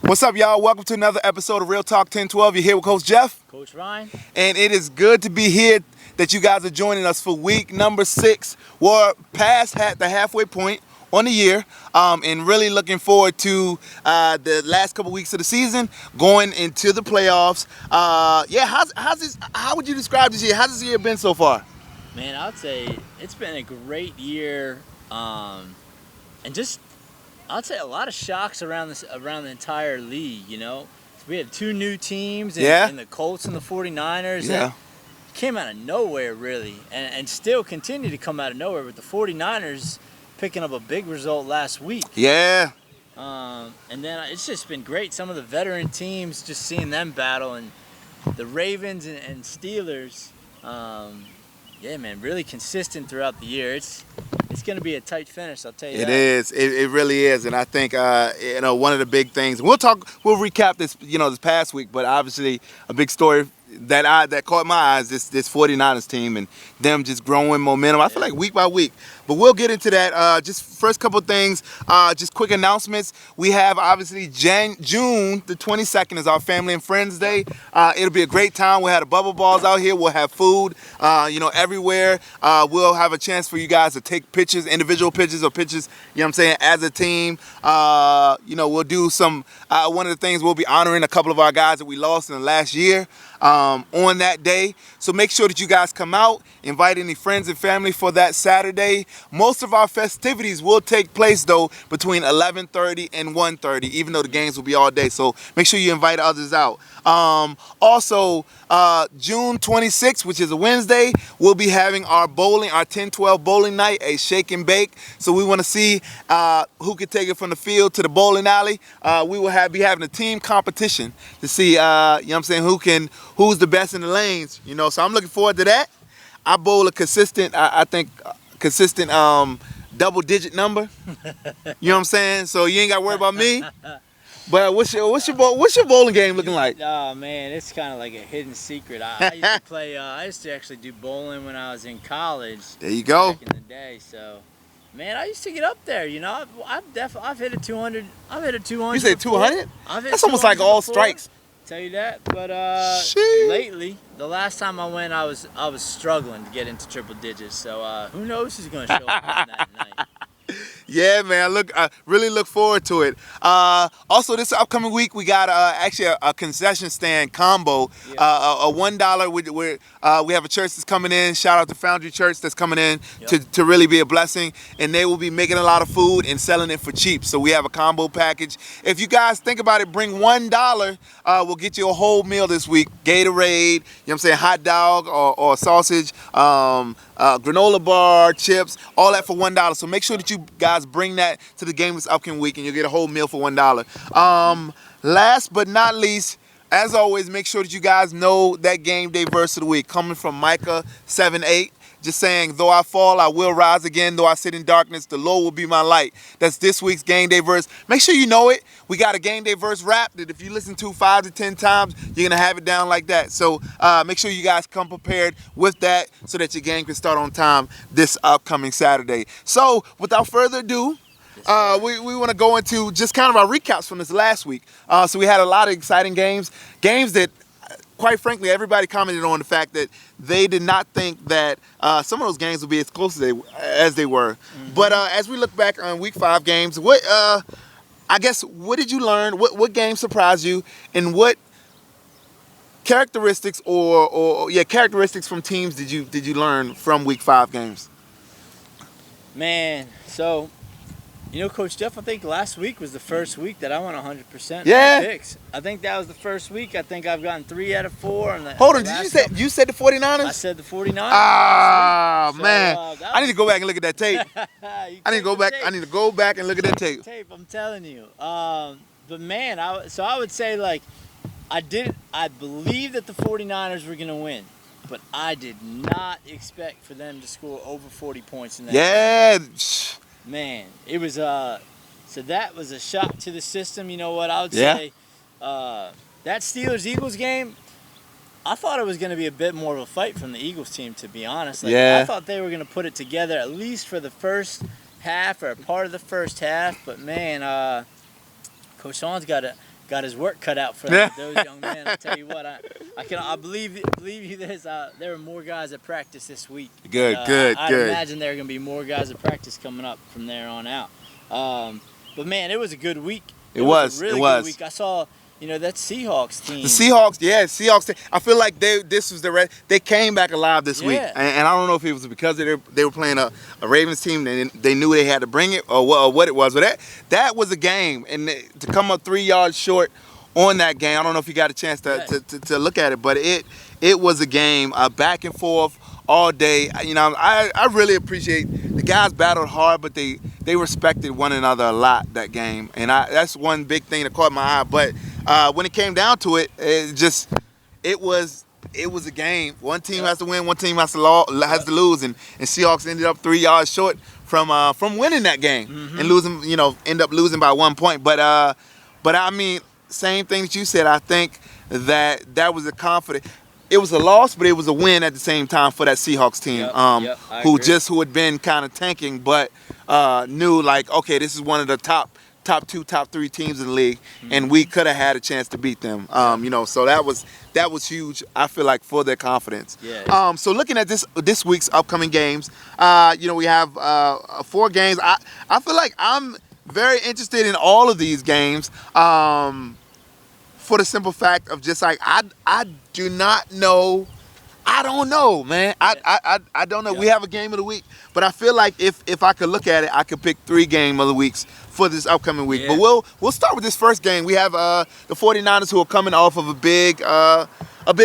What's up, y'all? Welcome to another episode of Real Talk 1012. You're here with Coach Jeff. Coach Ryan. And it is good to be here that you guys are joining us for week number 6. We're past the halfway point on the year, and really looking forward to the last couple weeks of the season, going into the playoffs. How would you describe this year? How's this year been so far? Man, I'd say it's been a great year, and just I'd say a lot of shocks around the entire league. You know, we had 2 new teams, in the Colts and the 49ers. Yeah. Came out of nowhere, really, and still continue to come out of nowhere. With the 49ers picking up a big result last week. Yeah. And then it's just been great. Some of the veteran teams, just seeing them battle, and the Ravens and Steelers. Yeah, man, really consistent throughout the year. It's going to be a tight finish, I'll tell you that. It is. It really is. And I think, one of the big things, we'll recap this, this past week, but obviously a big story that caught my eyes, this 49ers team and them just growing momentum. I feel like week by week. But we'll get into that. Just first couple things, just quick announcements. We have obviously June the 22nd is our Family and Friends Day. It'll be a great time. We'll have the bubble balls out here. We'll have food, everywhere. We'll have a chance for you guys to take pictures, individual pictures or pictures, as a team. We'll do some, one of the things we'll be honoring a couple of our guys that we lost in the last year on that day. So make sure that you guys come out, invite any friends and family for that Saturday. Most of our festivities will take place, though, between 11:30 and 1:30, even though the games will be all day. So make sure you invite others out. Also, June 26th, which is a Wednesday, we'll be having our 10-12 bowling night, a shake and bake. So we want to see who can take it from the field to the bowling alley. We will be having a team competition to see, who's the best in the lanes. So I'm looking forward to that. I bowl a consistent, consistent double-digit number. You know what I'm saying? So you ain't got to worry about me. But what's your bowling game looking like? Oh man, it's kind of like a hidden secret. I used to play. I used to actually do bowling when I was in college. There you go. Back in the day, so man, I used to get up there. I've hit a 200. I've hit a 200. You say 200? That's almost like all strikes. Tell you that, but lately, the last time I went, I was struggling to get into triple digits. So who knows who's gonna show up on that night? Yeah, man. I really look forward to it. Also, this upcoming week, we got actually a concession stand combo. A $1. We have a church that's coming in. Shout out to Foundry Church that's coming in to really be a blessing. And they will be making a lot of food and selling it for cheap. So we have a combo package. If you guys think about it, bring $1. We'll get you a whole meal this week. Gatorade, hot dog or sausage, granola bar, chips, all that for $1. So make sure that you guys bring that to the game this upcoming week and you'll get a whole meal for $1. Last but not least, as always, make sure that you guys know that game day verse of the week coming from Micah 7:8. Just saying, though I fall, I will rise again. Though I sit in darkness, the Lord will be my light. That's this week's game day verse. Make sure you know it. We got a game day verse rap that if you listen to 5 to 10 times, you're going to have it down like that. So make sure you guys come prepared with that so that your game can start on time this upcoming Saturday. So without further ado, we want to go into just kind of our recaps from this last week. So we had a lot of exciting games that, quite frankly, everybody commented on the fact that they did not think that some of those games would be as close as they were. Mm-hmm. But as we look back on Week 5 games, what did you learn? What game surprised you, and what characteristics characteristics from teams did you learn from Week 5 games? Man, so. Coach Jeff, I think last week was the first week that I went 100% yeah. picks. I think that was the first week. I think I've gotten 3 out of 4. Hold on, did you said the 49ers? I said the 49ers. Ah, man. I need to go back and look at that tape. I need to go back and look at that tape. I'm telling you. But man, I would say I believe that the 49ers were going to win. But I did not expect for them to score over 40 points in that game. Man, it was so that was a shock to the system. You know what I would say? That Steelers-Eagles game, I thought it was going to be a bit more of a fight from the Eagles team, to be honest. I thought they were going to put it together at least for the first half or part of the first half. But man, Coach Sean's got got his work cut out for those young men. I tell you what, I believe you this. There are more guys at practice this week. Good. I'd imagine there are going to be more guys at practice coming up from there on out. But man, it was a good week. It was a really good week. I saw, that Seahawks team. The Seahawks. I feel like they came back alive this week, and I don't know if it was because they were playing a Ravens team and they knew they had to bring it or what it was. But that was a game, and to come up 3 yards short on that game, I don't know if you got a chance to look at it, but it was a game, back and forth all day. I really appreciate the guys battled hard, but they respected one another a lot that game, and that's one big thing that caught my eye. But when it came down to it, it was a game. One team has to win, one team has to lose, and Seahawks ended up 3 yards short from winning that game and losing. End up losing by 1 point. But I mean, same thing that you said. I think that was a confident. It was a loss, but it was a win at the same time for that Seahawks team, who had been kind of tanking, but knew like, okay, this is one of the top 2, top 3 teams in the league, and we could have had a chance to beat them. So that was huge. I feel like for their confidence. Yeah. So looking at this week's upcoming games, we have 4 games. I feel like I'm very interested in all of these games. For the simple fact of just like I do not know. I don't know, man. I don't know. We have a game of the week, but I feel like if I could look at it, I could pick 3 game of the weeks for this upcoming week. But we'll start with this first game. We have the 49ers, who are coming off of a big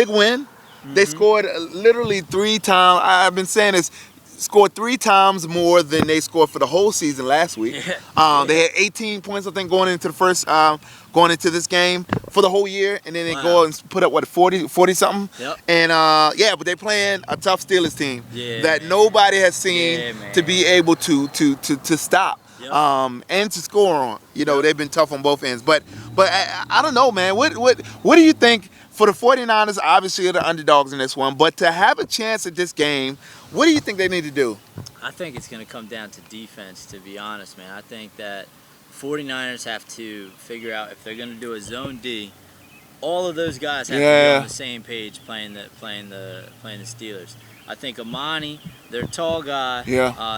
win. They scored literally 3 times. I've been saying this. Scored 3 times more than they scored for the whole season last week. They had 18 points, I think, going into this game for the whole year, and then they go and put up 40 something. Yep. And but they're playing a tough Steelers team that nobody has seen to be able to stop. Yep. And to score on. They've been tough on both ends. But I don't know, man. What do you think for the 49ers? Obviously, they're the underdogs in this one, but to have a chance at this game, what do you think they need to do? I think it's going to come down to defense, to be honest, man. I think that 49ers have to figure out if they're going to do a zone D. All of those guys have to be on the same page playing the Steelers. I think Amani, their tall guy,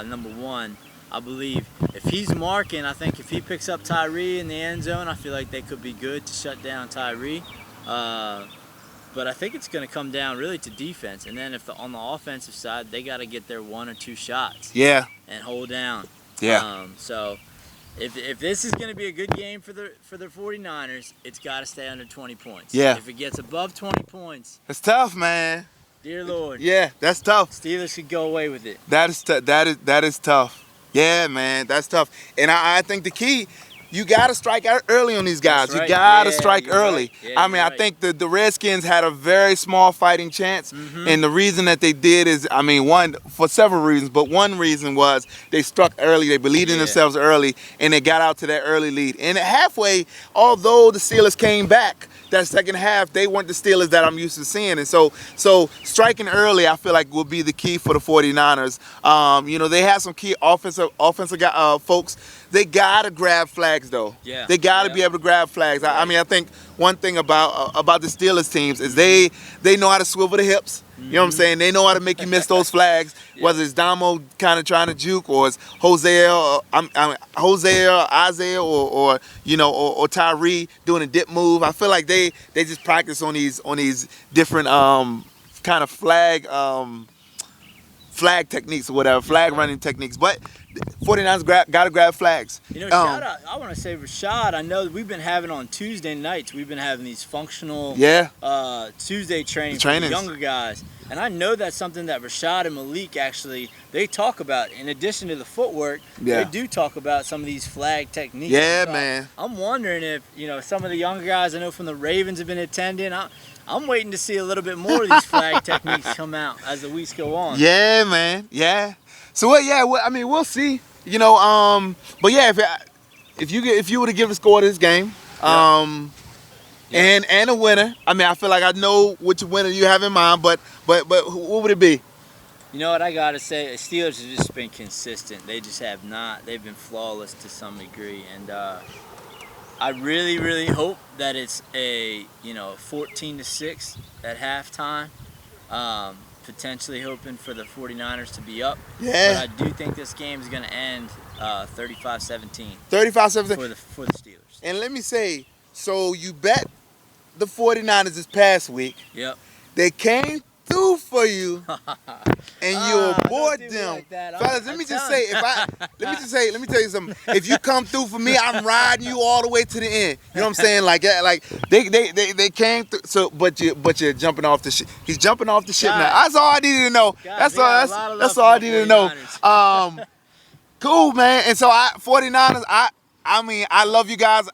number 1, I believe if he's marking, I think if he picks up Tyree in the end zone, I feel like they could be good to shut down Tyree. But I think it's going to come down really to defense. And then on the offensive side, they got to get their 1 or 2 shots. Yeah. And hold down. Yeah. So if this is going to be a good game for the 49ers, it's got to stay under 20 points. Yeah. If it gets above 20 points, it's tough, man. Dear Lord. Yeah, that's tough. Steelers could go away with it. That is tough. Yeah, man, that's tough. And I think the key, you got to strike out early on these guys. That's right. You got to strike early. Right. Yeah, I mean, I think the Redskins had a very small fighting chance. And the reason that they did is, for several reasons, but one reason was they struck early. They believed in themselves early, and they got out to that early lead. And halfway, although the Steelers came back, that second half, they weren't the Steelers that I'm used to seeing. And so striking early, I feel like, will be the key for the 49ers. They have some key offensive folks. They got to grab flags, though. Yeah. They got to be able to grab flags. I think one thing about the Steelers teams is they know how to swivel the hips. You know what I'm saying? They know how to make you miss those flags, whether it's Damo kind of trying to juke, or it's Isaiah, or Tyree doing a dip move. I feel like they just practice on these different kind of flag techniques or whatever, flag running techniques. But 49ers got to grab flags. Shout out, I want to say Rashad, I know that we've been having on Tuesday nights, we've been having these functional Tuesday trainings for the younger guys. And I know that's something that Rashad and Malik actually, they talk about. In addition to the footwork, they do talk about some of these flag techniques. Yeah, so man. I'm wondering if, some of the younger guys I know from the Ravens have been attending. I'm waiting to see a little bit more of these flag techniques come out as the weeks go on. Yeah, man. Yeah. So we'll see. But yeah, if you were to give a score to this game, and a winner, I feel like I know which winner you have in mind, but what would it be? You know what I gotta say? The Steelers have just been consistent. They just have not. They've been flawless to some degree, and I really, really hope that it's a 14-6 at halftime. Potentially hoping for the 49ers to be up. Yeah. But I do think this game is going to end 35-17 35-17. for the Steelers. And let me say, so you bet the 49ers this past week. Yep. They came through for you, and you aboard don't do me them. like that. Fellas, let me tell you something. If you come through for me, I'm riding you all the way to the end. You know what I'm saying? Like they came through. So, but you're jumping off the ship. He's jumping off the ship now. That's all I needed to know. That's all I needed to know. Cool, man. And so 49ers. I mean, I love you guys.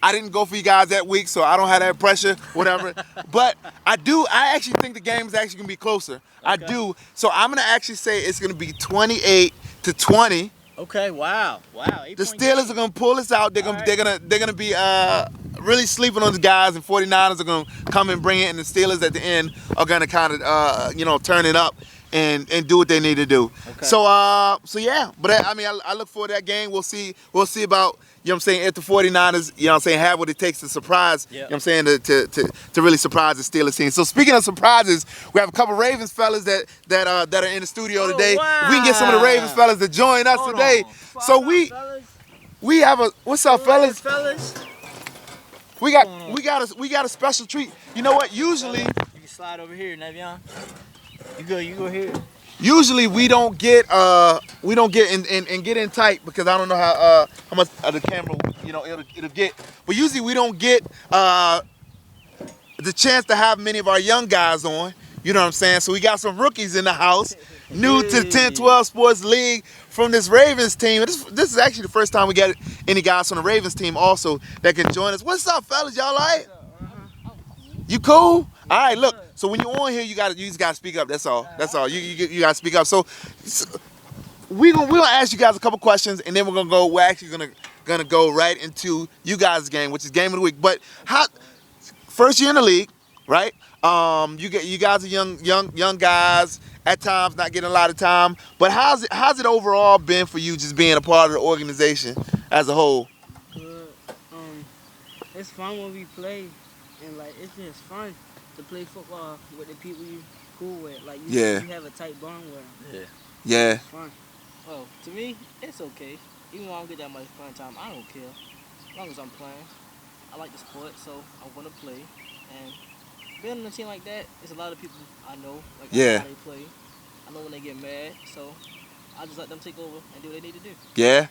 I didn't go for you guys that week, so I don't have that pressure, whatever. But I actually think the game is actually going to be closer. Okay. I do. So I'm going to actually say it's going to be 28-20. Okay, wow. The Steelers are going to pull us out. They're going to be really sleeping on the guys, and 49ers are going to come and bring it, and the Steelers at the end are going to kind of, turn it up and do what they need to do. Okay. So yeah. But I look forward to that game. We'll see about, you know what I'm saying, if the 49ers, you know what I'm saying, have what it takes to surprise, you know what I'm saying, to really surprise the Steelers team. So speaking of surprises, we have a couple Ravens fellas that are in the studio today. Wow. We can get some of the Ravens fellas to join us today. So we have a, what's up, fellas? We got a special treat. You know what? Usually you can slide over here, Nevion. You go here. Usually we don't get and get in tight because I don't know how much of the camera it'll get. But usually we don't get the chance to have many of our young guys on. You know what I'm saying? So we got some rookies in the house, new to the 10-12 Sports League from this Ravens team. This is actually the first time we got any guys from the Ravens team also that can join us. What's up, fellas? Y'all all right? You cool? All right, look. So when you're on here, you just gotta speak up. That's all. You gotta speak up. So we're gonna ask you guys a couple questions, and then we're actually gonna go right into you guys' game, which is game of the week. But first year in the league, right? You guys are young guys. At times, not getting a lot of time. But how's it overall been for you, just being a part of the organization as a whole? Good. It's fun when we play, and it's just fun to play football with the people you cool with. You have a tight bond with them. Yeah. It's fun. Oh, to me, it's okay. Even though I don't get that much fun time, I don't care. As long as I'm playing. I like the sport, so I want to play. And being on a team like that, it's a lot of people I know. I know how they play. I know when they get mad, so I just let them take over and do what they need to do.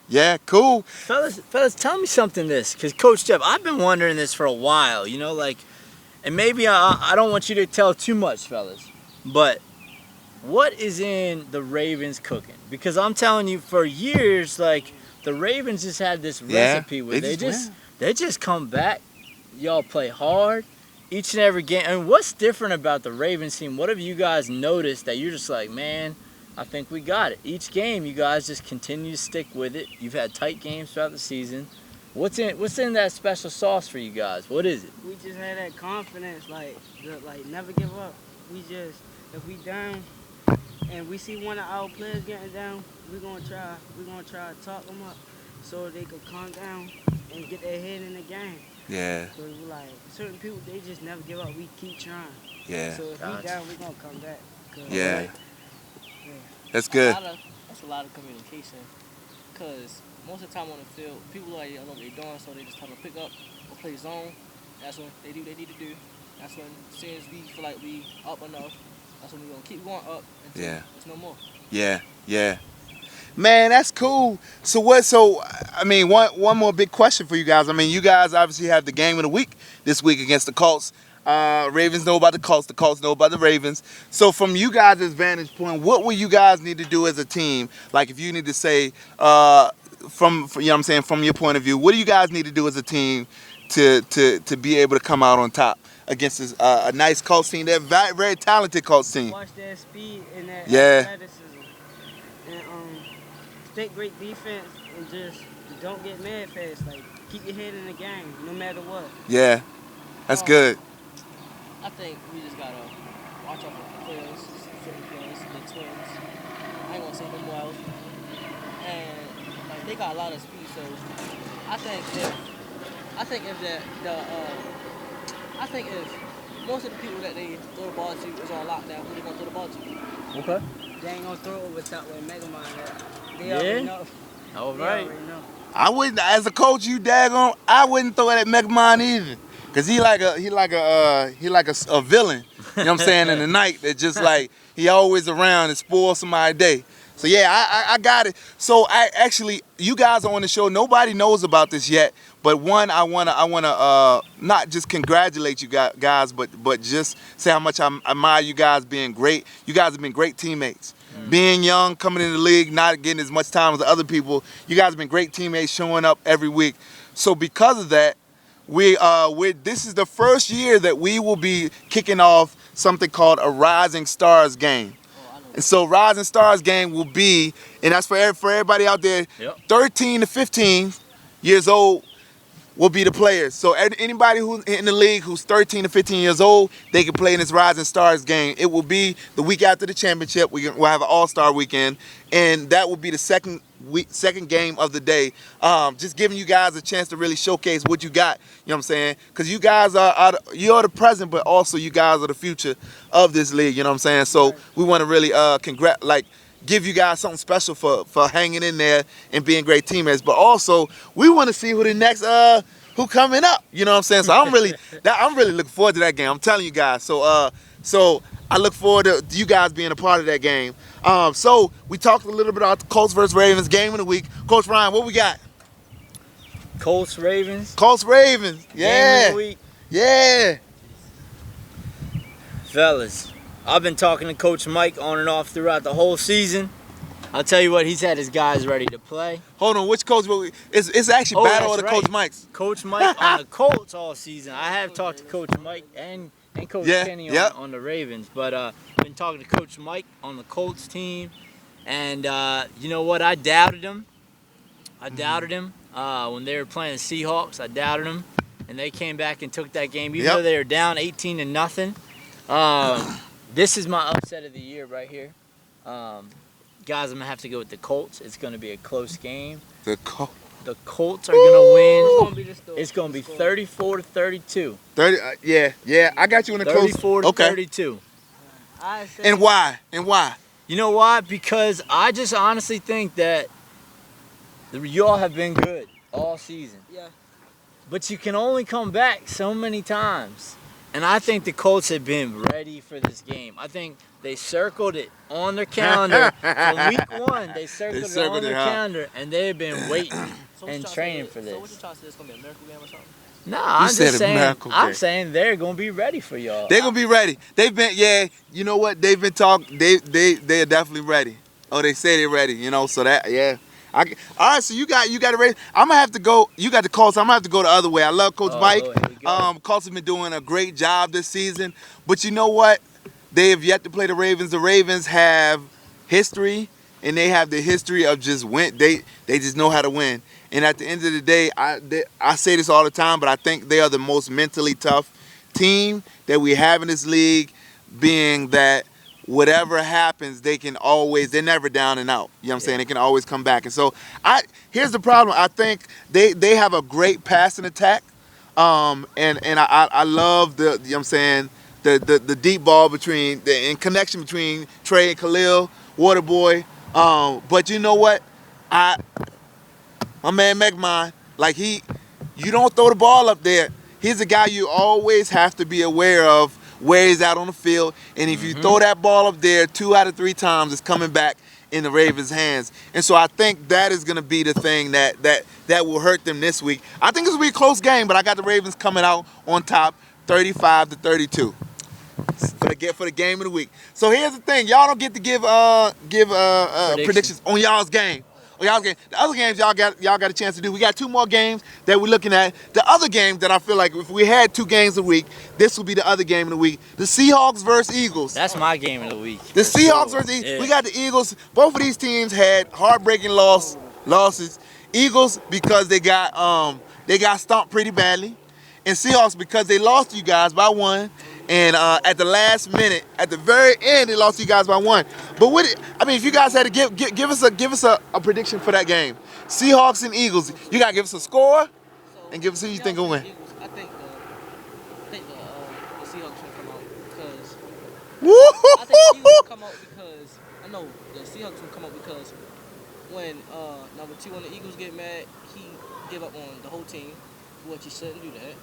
Yeah, cool. Fellas, tell me something because Coach Jeff, I've been wondering this for a while, and maybe I don't want you to tell too much, fellas, but what is in the Ravens cooking? Because I'm telling you, for years, the Ravens just had this recipe where they just come back, y'all play hard each and every game. And what's different about the Ravens team? What have you guys noticed that you're just like, man, I think we got it? Each game, you guys just continue to stick with it. You've had tight games throughout the season. What's in that special sauce for you guys? What is it? We just had that confidence, never give up. If we down and we see one of our players getting down, we're gonna try to talk them up so they could calm down and get their head in the game. Yeah. So certain people, they just never give up. We keep trying. Yeah. So if we down, we're gonna come back. Yeah. That's good. That's a lot of communication. Because most of the time on the field, people I know what they're doing, so they just tell them to pick up or play zone. That's when they do what they need to do. That's when, as soon as we feel like we up enough, that's when we're going to keep going up until there's no more. Yeah. Man, that's cool. So one more big question for you guys. You guys obviously have the game of the week this week against the Colts. Ravens know about the Colts know about the Ravens. So from you guys' vantage point, what will you guys need to do as a team? If you need to say, from your point of view, what do you guys need to do as a team to be able to come out on top against this, a nice Colts team? They're very, very talented Colts team. Watch their speed and their athleticism. And take great defense and just don't get mad fast. Keep your head in the game, no matter what. Yeah, that's good. I think we just gotta watch out for players, certain players, the twins. I ain't gonna say no more else. And they got a lot of speed, so I I think if I think if most of the people that they throw the ball to is on lockdown, who they gonna throw the ball to? Okay. They ain't gonna throw over top where Mega Mind at. They Yeah? already know. All They right. already know. I wouldn't, as a coach, you daggone, I wouldn't throw it at Megamon either, cause he like a villain. You know what I'm saying? In the night, that just like he always around and spoil somebody's day. So yeah, I got it. So I actually, you guys are on the show. Nobody knows about this yet, but one, I wanna not just congratulate you guys, but just say how much I admire you guys being great. You guys have been great teammates. Being young, coming in the league, not getting as much time as the other people, you guys have been great teammates, showing up every week. So because of that, this is the first year that we will be kicking off something called a Rising Stars game. And so Rising Stars game will be, and that's for everybody out there, Yep. 13 to 15 years old will be the players. So anybody who's in the league who's 13 to 15 years old, they can play in this Rising Stars game. It will be the week after the championship. We'll have an All-Star weekend, and that will be the second game of the day. Just giving you guys a chance to really showcase what you got. You know what I'm saying? Because you guys you're the present, but also you guys are the future of this league. You know what I'm saying? So we want to really give you guys something special for hanging in there and being great teammates. But also, we want to see who the next who coming up. You know what I'm saying? So I'm really looking forward to that game. I'm telling you guys. So I look forward to you guys being a part of that game. So we talked a little bit about the Colts versus Ravens game of the week. Coach Ryan, what we got? Colts Ravens. Colts Ravens. Game of Yeah. the week. Yeah. Fellas, I've been talking to Coach Mike on and off throughout the whole season. I'll tell you what, he's had his guys ready to play. Hold on, which coach? It's actually Oh, battle of that's the Coach right. Mikes. Coach Mike on the Colts all season. I have talked to Coach Mike and Coach Yeah, Kenny yep. on the Ravens, but been talking to Coach Mike on the Colts team, and you know what? I doubted him. When they were playing the Seahawks. I doubted them, and they came back and took that game, even Yep. though they were down 18-0. This is my upset of the year right here. Guys, I'm gonna have to go with the Colts. It's gonna be a close game. The Colts are gonna win. It's gonna be 34-32. 30. Yeah. I got you in the close. 34-32. I say, And why? You know why? Because I just honestly think that y'all have been good all season. Yeah. But you can only come back so many times. And I think the Colts have been ready for this game. I think they circled it on their calendar from week one. They circled it on their calendar, and they've been waiting and training for So what you this. trying to say? It's gonna be a miracle game or something? Nah, I'm said just a saying. miracle I'm game. saying they're gonna be ready for y'all. They're gonna be ready. They've been. Yeah. You know what? They've been talking. They are definitely ready. Oh, they say they're ready. You know. So that yeah. All right, so you got it ready. I'm gonna have to go. You got the Colts. I'm gonna have to go the other way. I love Coach Mike. Here we go. Colts have been doing a great job this season, but you know what? They have yet to play the Ravens. The Ravens have history, and they have the history of just win. They just know how to win. And at the end of the day, I say this all the time, but I think they are the most mentally tough team that we have in this league, being that whatever happens, they're never down and out. You know what I'm saying? They can always come back. And so here's the problem. I think they have a great passing attack. And I love the, you know what I'm saying, the deep ball in connection between Trey and Khalil, Waterboy. But you know what? My man McMahon, you don't throw the ball up there. He's a guy you always have to be aware of where he's out on the field. And if you throw that ball up there 2 out of 3 times, it's coming back in the Ravens' hands. And so I think that is going to be the thing that will hurt them this week. I think it's going to be a close game, but I got the Ravens coming out on top 35-32 for the game of the week. So here's the thing. Y'all don't get to give predictions on y'all's game. The other games y'all got a chance to do. We got 2 more games that we're looking at. The other game that I feel like if we had 2 games a week, this will be the other game of the week. The Seahawks versus Eagles. That's my game of the week. The Seahawks sure. versus Eagles. Yeah. We got the Eagles. Both of these teams had heartbreaking losses. Eagles because they got stomped pretty badly, and Seahawks because they lost to you guys by 1, And at the last minute, at the very end, they lost to you guys by 1. But if you guys had to give us a prediction for that game, Seahawks and Eagles, you gotta give us a score and give us who you think will win. I think the Seahawks will come out because Woo! I think the Eagles will come out because I know the Seahawks will come out because when number 2 when the Eagles get mad, he give up on the whole team, which he shouldn't do that.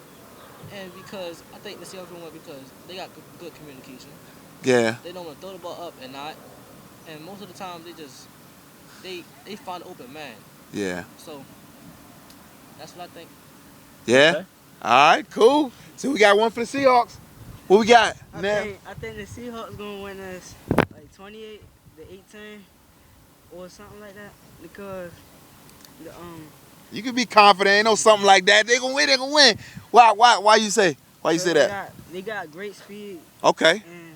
And because I think the Seahawks will win because they got good communication. Yeah. They don't want to throw the ball up and not. And most of the time they find an open man. Yeah. So that's what I think. Yeah. Okay. All right. Cool. So we got one for the Seahawks. What we got? I Now? think the Seahawks gonna win this like 28 to 18 or something like that because the You can be confident. Ain't no something like that. They gonna win. They gonna win. Why you say? Why you say that? They got great speed Okay. and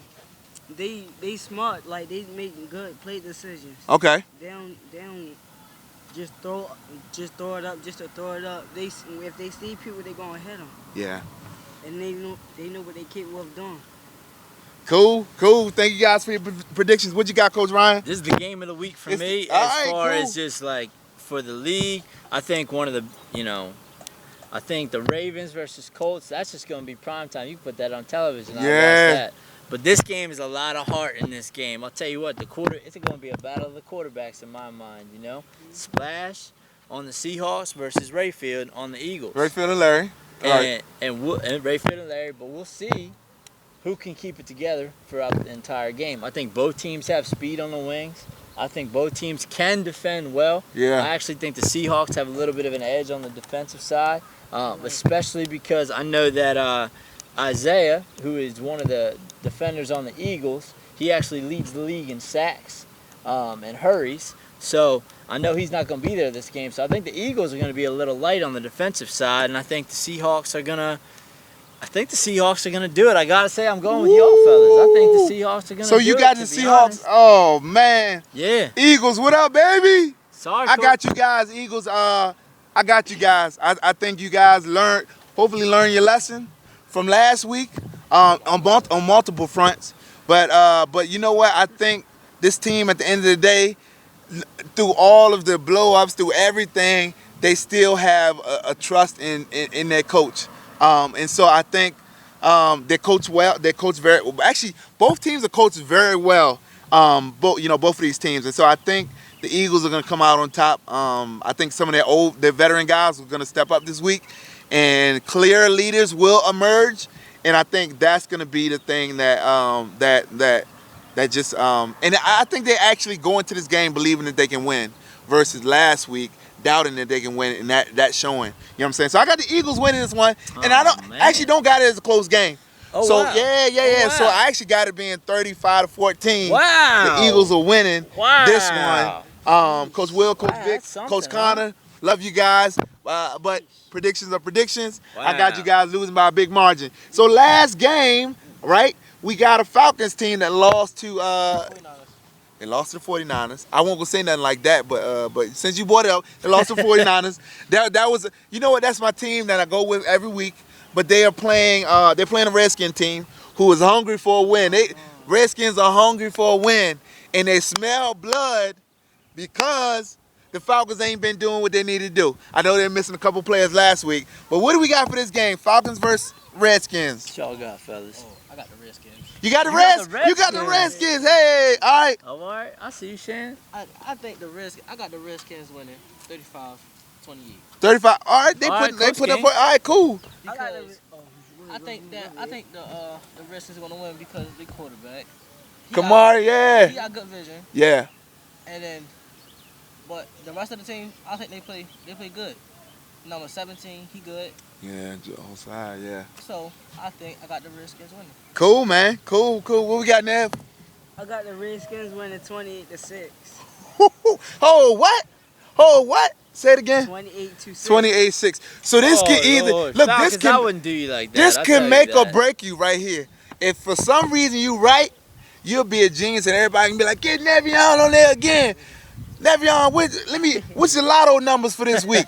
they smart. Like they make good play decisions. Okay. They don't just throw it up just to throw it up. If they see people, they gonna hit them, Yeah. and they know what they capable of doing. Cool. Thank you guys for your predictions. What you got, Coach Ryan? This is the game of the week for It's me. all As right, far cool. as just like for the league, I think one of the, I think the Ravens versus Colts, that's just going to be prime time. You can put that on television. I'll watch Yeah. that. But this game is a lot of heart in this game. I'll tell you what, it's going to be a battle of the quarterbacks in my mind, Splash on the Seahawks versus Rayfield on the Eagles. Rayfield and Larry. All right. And Rayfield and Larry, but we'll see who can keep it together throughout the entire game. I think both teams have speed on the wings. I think both teams can defend well. Yeah. I actually think the Seahawks have a little bit of an edge on the defensive side, especially because I know that Isaiah, who is one of the defenders on the Eagles, he actually leads the league in sacks and hurries. So I know he's not going to be there this game. So I think the Eagles are going to be a little light on the defensive side, and I think the Seahawks are going to do it. I got to say, I'm going with y'all fellas. I think the Seahawks are going to do it. So you got the to be Seahawks. honest. Oh man. Yeah. Eagles, what up, baby? Sorry, I Coach. got you guys, Eagles. I got you guys. I think you guys hopefully learn your lesson from last week on multiple fronts. But you know what? I think this team at the end of the day, through all of the blow-ups, through everything, they still have a trust in their coach. And so I think they coach well. They coach very well. Actually, both teams are coached very well. Both of these teams. And so I think the Eagles are going to come out on top. I think some of their veteran guys are going to step up this week, and clear leaders will emerge. And I think that's going to be the thing that just and I think they actually go into this game believing that they can win versus last week doubting that they can win, and that showing. You know what I'm saying? So I got the Eagles winning this one, and I don't got it as a close game. Oh, So wow. yeah. wow. So I actually got it being 35-14. Wow. The Eagles are winning Wow. this one. Coach Will, Coach Wow, Vic, that's something, Coach Connor, love you guys. But predictions are predictions. I got Wow. you guys losing by a big margin. So last game, right? We got a Falcons team that lost to they lost to the 49ers. I won't go say nothing like that, but since you brought it up, they lost to the 49ers. That was, you know what? That's my team that I go with every week. But they're playing a Redskin team who is hungry for a win. Redskins are hungry for a win, and they smell blood because the Falcons ain't been doing what they need to do. I know they're missing a couple players last week, but what do we got for this game? Falcons versus Redskins. What y'all got, fellas? Oh, I got the Redskins. You got the You got the Reds. You got the Redskins. Redskins. Hey, all right. Oh, all right. I see you, Shan. I think I got the Redskins winning 35-28. 35. All right, they All put right, they Coach put up. King. All right, cool. I got Because I think the Redskins are gonna win because of the quarterback. He Kamara, He yeah, got good vision, yeah. and then, but the rest of the team, I think they play good. Number 17, he good. Yeah, whole side, yeah. So I think I got the Redskins winning. Cool, man. Cool. What we got now? I got the Redskins winning 28-6. Oh, what? Say it again. 28-6. 28-6. So this Oh, can either Lord. look. Falcons, This can I wouldn't do you like that. This I'll tell can you make or that. break you right here. If for some reason you right, you'll be a genius and everybody can be like, get Nevion on there again. Nevion, what's your lotto numbers for this week?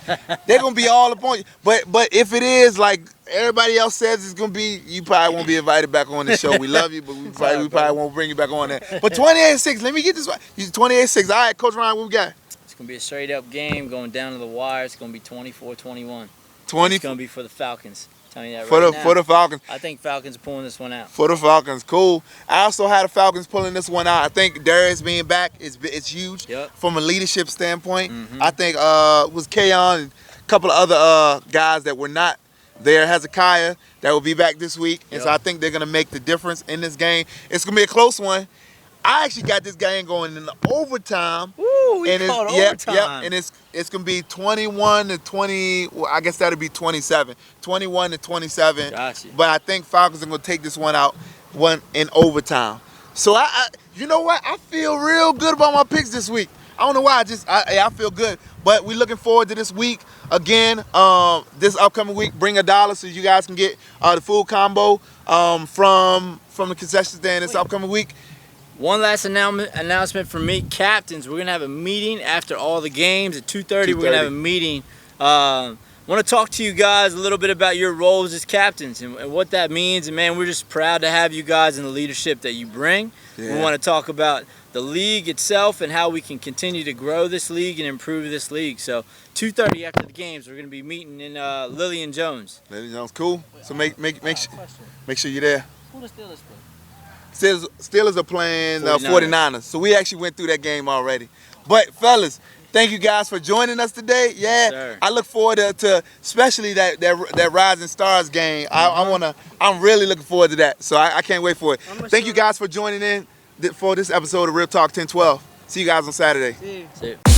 They're gonna be all up on you. But if it is like everybody else says it's gonna be, you probably won't be invited back on the show. We love you, but we probably won't bring you back on there. But 28-6, let me get this right. 28-6. All right, Coach Ryan, what we got? It's going to be a straight up game going down to the wire. It's going to be 24-21. 20 It's going to be for the Falcons. I'm telling you that for right the now. for the Falcons. I think Falcons are pulling this one out. For the Falcons, cool. I also had the Falcons pulling this one out. I think Darius being back it's huge from a leadership standpoint. I think it was Kayon and a couple of other guys that were not there. Hezekiah that will be back this week, and so I think they're gonna make the difference in this game. It's gonna be a close one. I actually got this game going in the overtime. Woo, we and called it's, overtime. and it's gonna be 21-20. Well, I guess that'll be 27. 21-27. Gotcha. But I think Falcons are gonna take this one out in overtime. So I you know what? I feel real good about my picks this week. I don't know why. I feel good. But we're looking forward to this week again. This upcoming week, bring $1 so you guys can get the full combo from the concession stand this upcoming week. One last announcement from me. Captains, we're going to have a meeting after all the games. At 2:30, we're going to have a meeting. Want to talk to you guys a little bit about your roles as captains and what that means. And, man, we're just proud to have you guys and the leadership that you bring. Yeah. We want to talk about the league itself and how we can continue to grow this league and improve this league. So 2:30 after the games, we're going to be meeting in Lillian Jones. Lillian Jones, cool. So make sure you're there. Who the Steelers play? Steelers are playing 49ers. So we actually went through that game already. But fellas, thank you guys for joining us today. Yeah, yes, I look forward to especially that Rising Stars game. I'm really looking forward to that. So I can't wait for it. Thank you guys for joining in for this episode of Real Talk 1012. See you guys on Saturday. See you. See you.